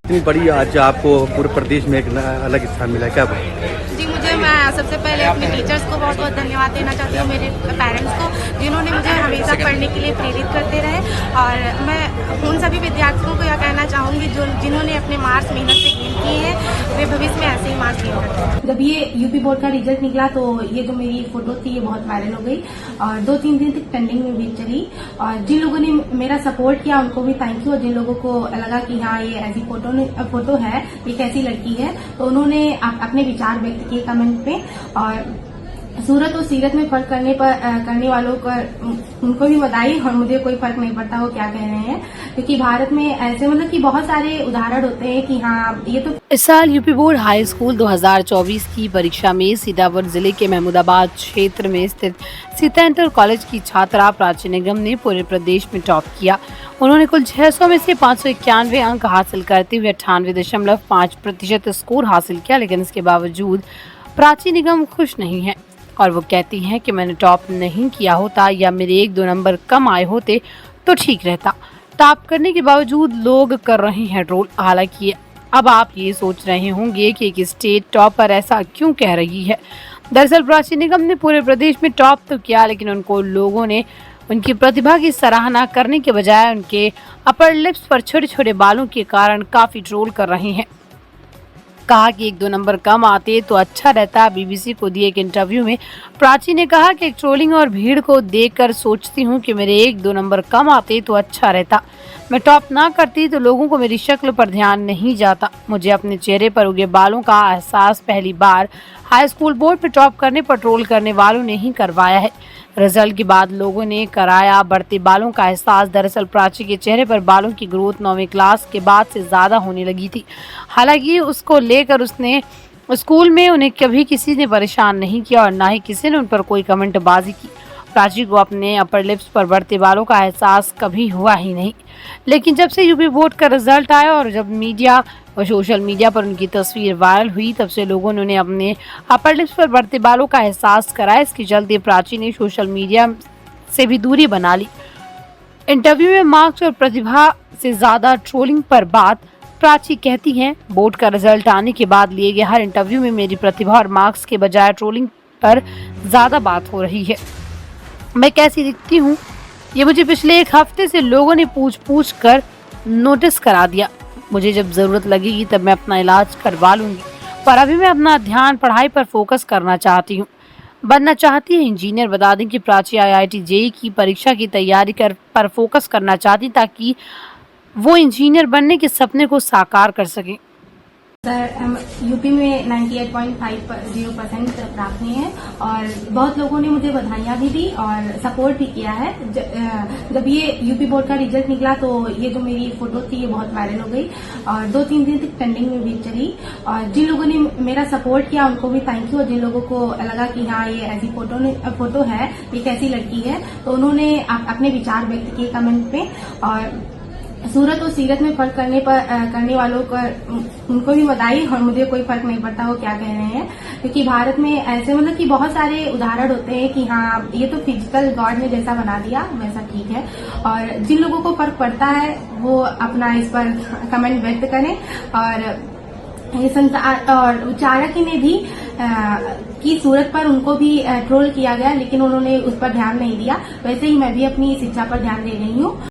इतनी बड़ी आज आपको पूरे प्रदेश में एक अलग स्थान मिला है, क्या बोलूं? जी, मैं सबसे पहले अपने टीचर्स को बहुत बहुत धन्यवाद देना चाहती हूँ, मेरे पेरेंट्स को, जिन्होंने मुझे हमेशा पढ़ने के लिए प्रेरित करते रहे। और मैं उन सभी विद्यार्थियों को यह कहना चाहूँगी जिन्होंने अपने मार्क्स मेहनत से गेन किए हैं, वे भविष्य में ऐसे ही मार्क्स गेन करते हैं। जब ये यूपी बोर्ड का रिजल्ट निकला तो ये जो मेरी फोटो थी ये बहुत वायरल हो गई और 2-3 दिन तक ट्रेंडिंग में भी चली। और जिन लोगों ने मेरा सपोर्ट किया उनको भी थैंक यू, और जिन लोगों को लगा कि हाँ ये ऐसी फोटो है, ये कैसी लड़की है, तो उन्होंने अपने विचार व्यक्त किए कमेंट पे। और सूरत और सीरत में फर्क करने वालों का उनको भी बधाई, और मुझे कोई फर्क नहीं पड़ता वो क्या कह रहे हैं, क्योंकि भारत में ऐसे कि बहुत सारे उदाहरण होते हैं कि हाँ ये तो। इस साल यूपी बोर्ड हाई स्कूल 2024 की परीक्षा में सीतापुर जिले के महमूदाबाद क्षेत्र में स्थित सीता इंटर कॉलेज की छात्रा प्राची निगम ने पूरे प्रदेश में टॉप किया। उन्होंने कुल 600 में से 591 अंक हासिल करते हुए 98.5% स्कोर हासिल किया। लेकिन इसके बावजूद प्राची निगम खुश नहीं है और वो कहती हैं कि मैंने टॉप नहीं किया होता या मेरे 1-2 नंबर कम आए होते तो ठीक रहता। टॉप करने के बावजूद लोग कर रहे हैं ट्रोल। हालांकि अब आप ये सोच रहे होंगे कि एक स्टेट टॉपर ऐसा क्यों कह रही है। दरअसल प्राची निगम ने पूरे प्रदेश में टॉप तो किया, लेकिन उनको लोगों ने उनकी प्रतिभा की सराहना करने के बजाय उनके अपर लिप्स पर छोटे छोटे बालों के कारण काफी ट्रोल कर रहे हैं। कहा कि 1-2 नंबर कम आते तो अच्छा रहता। बीबीसी को दिए एक इंटरव्यू में प्राची ने कहा कि ट्रोलिंग और भीड़ को देखकर सोचती हूँ कि मेरे 1-2 नंबर कम आते तो अच्छा रहता। मैं टॉप ना करती तो लोगों को मेरी शक्ल पर ध्यान नहीं जाता। मुझे अपने चेहरे पर उगे बालों का एहसास पहली बार हाई स्कूल बोर्ड पर टॉप करने पर ट्रोल करने वालों ने ही करवाया है। रिजल्ट के बाद लोगों ने कराया बढ़ते बालों का एहसास। दरअसल प्राची के चेहरे पर बालों की ग्रोथ 9वीं क्लास के बाद से ज्यादा होने लगी थी। हालांकि उसको लेकर उसने स्कूल में उन्हें कभी किसी ने परेशान नहीं किया और ना ही किसी ने उन पर कोई कमेंट बाजी की। प्राची को अपने अपर लिप्स पर बढ़ते बालों का एहसास कभी हुआ ही नहीं। लेकिन जब से यूपी बोर्ड का रिजल्ट आया और जब मीडिया और सोशल मीडिया पर उनकी तस्वीर वायरल हुई, तब से लोगों ने उन्हें अपने अपर लिप्स पर बढ़ते बालों का एहसास कराया। इसके चलते प्राची ने सोशल मीडिया से भी दूरी बना ली। इंटरव्यू में मार्क्स और प्रतिभा से ज्यादा ट्रोलिंग पर बात। प्राची कहती हैं, बोर्ड का रिजल्ट आने के बाद लिए गए हर इंटरव्यू में मेरी प्रतिभा और मार्क्स के बजाय ट्रोलिंग पर ज्यादा बात हो रही है। मैं कैसी दिखती हूँ ये मुझे पिछले 1 हफ्ते से लोगों ने पूछ कर नोटिस करा दिया। मुझे जब जरूरत लगेगी तब मैं अपना इलाज करवा लूंगी, पर अभी मैं अपना ध्यान पढ़ाई पर फोकस करना चाहती हूँ। बनना चाहती है इंजीनियर। बता दें कि प्राची IIT JEE की परीक्षा की तैयारी पर फोकस करना चाहती ताकि वो इंजीनियर बनने के सपने को साकार कर सके। सर, यूपी में 98.50% प्राप्त हुए हैं और बहुत लोगों ने मुझे बधाइयाँ भी दी और सपोर्ट भी किया है। जब ये यूपी बोर्ड का रिजल्ट निकला तो ये जो मेरी फोटो थी ये बहुत वायरल हो गई और 2-3 दिन तक ट्रेंडिंग में भी चली। और जिन लोगों ने मेरा सपोर्ट किया उनको भी थैंक यू, और जिन लोगों को लगा कि हाँ ये ऐसी फोटो है, ये कैसी लड़की है, तो उन्होंने अपने विचार व्यक्त किए कमेंट पे। और सूरत और सीरत में फर्क करने वालों का उनको भी बधाई, और मुझे कोई फर्क नहीं पड़ता वो क्या कह रहे हैं, क्योंकि भारत में ऐसे कि बहुत सारे उदाहरण होते हैं कि हाँ ये तो फिजिकल गॉड ने जैसा बना दिया वैसा ठीक है। और जिन लोगों को फर्क पड़ता है वो अपना इस पर कमेंट व्यक्त करें। और चाणक्य ने भी की सूरत पर उनको भी ट्रोल किया गया, लेकिन उन्होंने उस पर ध्यान नहीं दिया। वैसे ही मैं भी अपनी शिक्षा पर ध्यान दे रही हूँ।